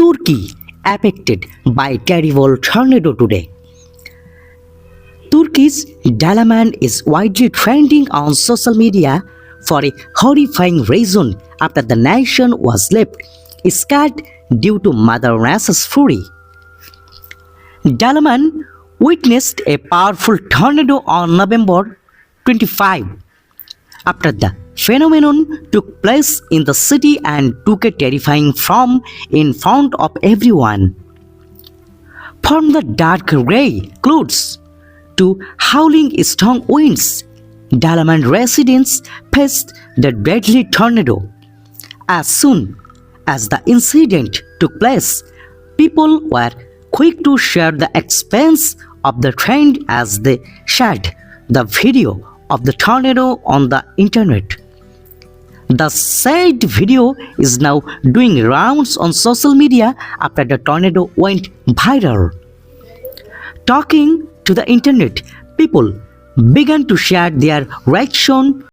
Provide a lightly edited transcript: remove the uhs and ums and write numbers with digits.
Turkey affected by terrible tornado today. Turkey's Dalaman is widely trending on social media for a horrifying reason after the nation was left scarred due to Mother Nature's fury. Dalaman witnessed a powerful tornado on November 25 after the phenomenon took place in the city and took a terrifying form in front of everyone. From the dark grey clouds to howling strong winds, Dalaman residents faced the deadly tornado. As soon as the incident took place, people were quick to share the expense of the trend as they shared the video of the tornado on the internet. The said video is now doing rounds on social media after the tornado went viral. Talking to the internet, people began to share their reaction